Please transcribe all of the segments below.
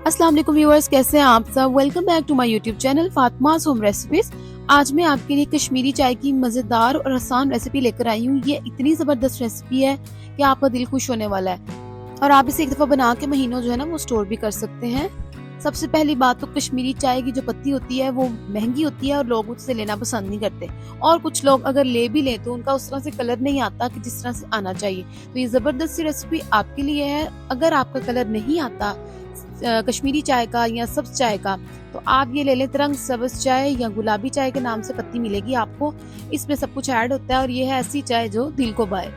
अस्सलाम वालेकुम व्यूअर्स, कैसे हैं आप सब। Welcome back to my YouTube channel Fatima's home recipes. आज मैं आपके लिए कश्मीरी चाय की मज़ेदार और आसान रेसिपी लेकर आई हूँ। ये इतनी ज़बरदस्त रेसिपी है कि आपका दिल खुश होने वाला है और आप इसे एक दफ़ा बना के महीनों जो है ना वो स्टोर भी कर सकते हैं। सबसे पहली बात तो कश्मीरी चाय की जो पत्ती होती है वो महंगी होती है और लोग उससे लेना पसंद नहीं करते, और कुछ लोग अगर ले भी लें तो उनका उस तरह से कलर नहीं आता कि जिस तरह से आना चाहिए। तो ये ज़बरदस्त सी रेसिपी आपके लिए है। अगर आपका कलर नहीं आता कश्मीरी चाय का या सब्ज चाय का, तो आप ये ले लें तिरंग सब्ज चाय या गुलाबी चाय के नाम से पत्ती मिलेगी आपको। इसमें सब कुछ ऐड होता है और ये है ऐसी चाय जो दिल को भाए।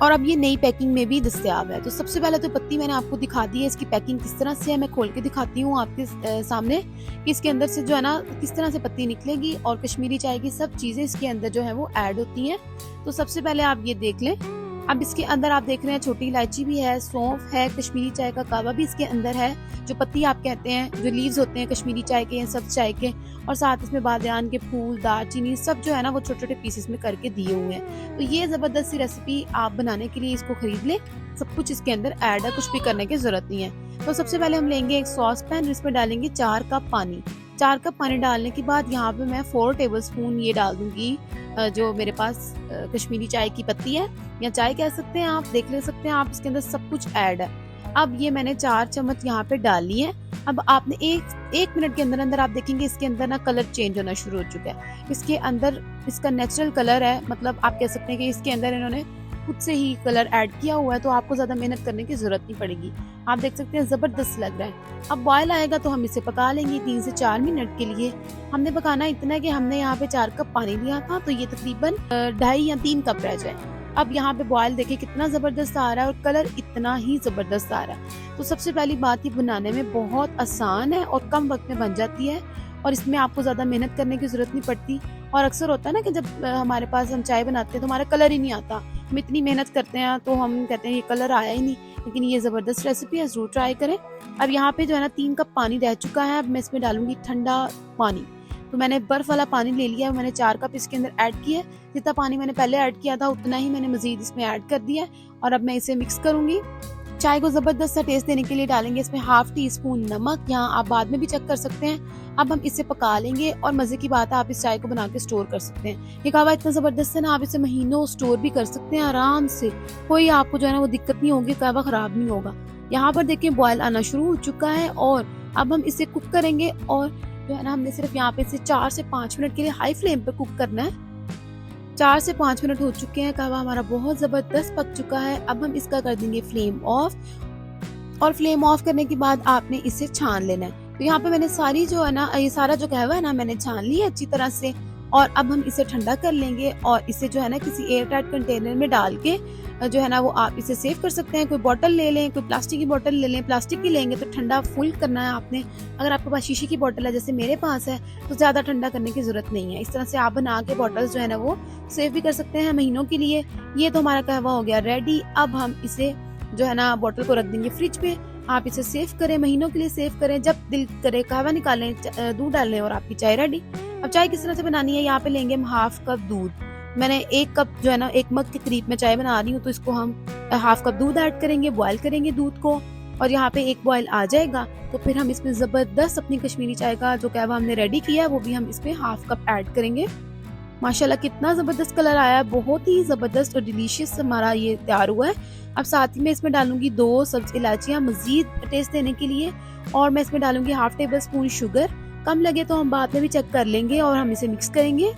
और अब ये नई पैकिंग में भी दस्तयाब है। तो सबसे पहले तो पत्ती मैंने आपको दिखा दी है, इसकी पैकिंग किस तरह से है मैं खोल के दिखाती हूँ आपके सामने कि इसके अंदर से जो है ना किस तरह से पत्ती निकलेगी और कश्मीरी चाय की सब चीजें इसके अंदर जो है वो ऐड होती हैं। तो सबसे पहले आप ये देख लें। अब इसके अंदर आप देख रहे हैं छोटी इलायची भी है, सौंफ है, कश्मीरी चाय का कावा भी इसके अंदर है, जो पत्ती आप कहते हैं, जो लीव्स होते हैं कश्मीरी चाय के या सब्ज चाय के, और साथ इसमें बादयान के फूल, दालचीनी सब जो है ना वो छोटे छोटे पीसेस में करके दिए हुए हैं। तो ये जबरदस्त सी रेसिपी आप बनाने के लिए इसको खरीद लें। सब कुछ इसके अंदर ऐड है, कुछ भी करने की जरूरत नहीं है। तो सबसे पहले हम लेंगे एक सॉस पैन, इसमें डालेंगे 4 कप पानी। 4 कप पानी डालने के बाद यहाँ पे मैं 4 टेबलस्पून ये डाल दूंगी जो मेरे पास कश्मीरी चाय की पत्ती है या चाय कह सकते हैं, आप देख ले सकते हैं आप, इसके अंदर सब कुछ ऐड है। अब ये मैंने 4 चम्मच यहाँ पे डाल ली है। अब आपने एक मिनट के अंदर अंदर आप देखेंगे इसके अंदर ना कलर चेंज होना शुरू हो चुका है। इसके अंदर इसका नेचुरल कलर है, मतलब आप कह सकते हैं कि इसके अंदर इन्होंने खुद से ही कलर ऐड किया हुआ है, तो आपको ज्यादा मेहनत करने की जरूरत नहीं पड़ेगी। आप देख सकते हैं जबरदस्त लग रहा है। अब बॉयल आएगा तो हम इसे पका लेंगे 3 से 4 मिनट के लिए। हमने पकाना इतना है कि हमने यहाँ पे 4 कप पानी लिया था, तो ये तकरीबन 2.5 या 3 कप रह जाए। अब यहाँ पे बॉयल देखिए कितना जबरदस्त आ रहा है और कलर इतना ही जबरदस्त आ रहा है। तो सबसे पहली बात, ये बनाने में बहुत आसान है और कम वक्त में बन जाती है और इसमें आपको ज्यादा मेहनत करने की जरूरत नहीं पड़ती। और अक्सर होता है ना कि जब हमारे पास हम चाय बनाते हैं तो हमारा कलर ही नहीं आता, हम इतनी मेहनत करते हैं तो हम कहते हैं ये कलर आया ही नहीं। लेकिन ये जबरदस्त रेसिपी है, जरूर ट्राई करें। अब यहाँ पे जो है ना 3 कप पानी रह चुका है। अब मैं इसमें डालूंगी ठंडा पानी। तो मैंने बर्फ वाला पानी ले लिया है, मैंने 4 कप इसके अंदर ऐड किया है। जितना पानी मैंने पहले ऐड किया था उतना ही मैंने मजीद इसमें ऐड कर दिया है और अब मैं इसे मिक्स करूंगी। चाय को जबरदस्त सा टेस्ट देने के लिए डालेंगे इसमें ½ टीस्पून नमक, यहाँ आप बाद में भी चेक कर सकते हैं। अब हम इसे पका लेंगे और मजे की बात है आप इस चाय को बना के स्टोर कर सकते हैं। ये कहवा इतना जबरदस्त है ना, आप इसे महीनों स्टोर भी कर सकते हैं आराम से, कोई आपको जो है ना वो दिक्कत नहीं होगी, कहवा खराब नहीं होगा। यहाँ पर देखिए बॉयल आना शुरू हो चुका है और अब हम इसे कुक करेंगे और जो है ना हमने सिर्फ यहाँ पे इसे 4 से 5 मिनट के लिए हाई फ्लेम पे कुक करना है। 4 से 5 मिनट हो चुके हैं, कहवा हमारा बहुत जबरदस्त पक चुका है। अब हम इसका कर देंगे फ्लेम ऑफ, और फ्लेम ऑफ करने के बाद आपने इसे छान लेना है। तो यहाँ पे मैंने सारी जो है ना ये सारा जो कहवा है ना मैंने छान लिया अच्छी तरह से, और अब हम इसे ठंडा कर लेंगे और इसे जो है ना किसी एयर टाइट कंटेनर में डाल के जो है ना वो आप इसे सेव कर सकते हैं। कोई बोतल ले लें, कोई प्लास्टिक की बोतल ले लें, प्लास्टिक की लेंगे तो ठंडा फुल करना है आपने। अगर आपके पास शीशे की बोतल है जैसे मेरे पास है तो ज्यादा ठंडा करने की जरूरत नहीं है। इस तरह से आप बना के बोतल्स जो है ना वो सेव भी कर सकते हैं महीनों के लिए। ये तो हमारा कहवा हो गया रेडी। अब हम इसे जो है ना बोतल को रख देंगे फ्रिज पे। आप इसे सेव करें, महीनों के लिए सेव करें, जब दिल करे कहवा निकालें, दूध डालें और आपकी चाय रेडी। अब चाय किस तरह से बनानी है, यहाँ पे लेंगे हम ½ कप दूध। मैंने 1 कप जो है ना 1 मग के करीब में चाय बना रही हूँ, तो इसको हम ½ कप दूध ऐड करेंगे, बॉयल करेंगे दूध को, और यहाँ पे एक बॉयल आ जाएगा तो फिर हम इसमें जबरदस्त अपनी कश्मीरी चाय का जो कहवा हमने रेडी किया है वो भी हम इसमें ½ कप ऐड करेंगे। माशाल्लाह कितना जबरदस्त कलर आया है, बहुत ही जबरदस्त और डिलीशियस हमारा ये तैयार हुआ है। अब साथ ही में इसमें डालूंगी 2 सब्ज इलायचियाँ मजीद टेस्ट देने के लिए, और मैं इसमें डालूंगी ½ टेबलस्पून शुगर। कम लगे तो हम बाद में भी चेक कर लेंगे और हम इसे मिक्स करेंगे।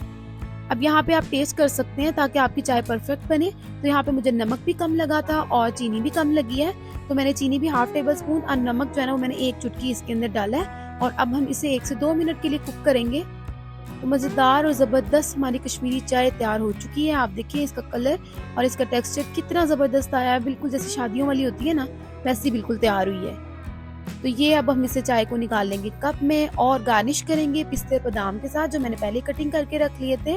अब यहाँ पे आप टेस्ट कर सकते हैं ताकि आपकी चाय परफेक्ट बने। तो यहाँ पे मुझे नमक भी कम लगा था और चीनी भी कम लगी है, तो मैंने चीनी भी ½ टेबलस्पून और नमक जो है ना वो मैंने 1 चुटकी इसके अंदर डाला है। और अब हम इसे 1 से 2 मिनट के लिए कुक करेंगे। तो मजेदार और जबरदस्त हमारी कश्मीरी चाय तैयार हो चुकी है। आप देखिए इसका कलर और इसका टेक्सचर कितना जबरदस्त आया है, बिल्कुल जैसे शादियों वाली होती है ना वैसी बिल्कुल तैयार हुई है। तो ये अब हम इसे चाय को निकाल लेंगे कप में और गार्निश करेंगे पिस्ते बादाम के साथ जो मैंने पहले कटिंग करके रख लिए थे,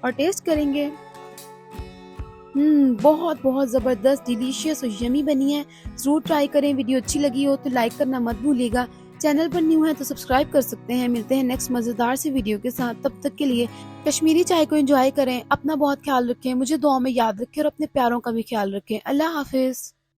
और टेस्ट करेंगे। बहुत बहुत जबरदस्त डिलीशियस और यमी बनी है, जरूर ट्राई करें। वीडियो अच्छी लगी हो तो लाइक करना मत भूलिएगा। चैनल पर न्यू है तो सब्सक्राइब कर सकते हैं। मिलते हैं नेक्स्ट मजेदार सी वीडियो के साथ, तब तक के लिए कश्मीरी चाय को एंजॉय करें, अपना बहुत ख्याल रखें, मुझे दुआ में याद रखें और अपने प्यारों का भी ख्याल रखें। अल्लाह हाफिज।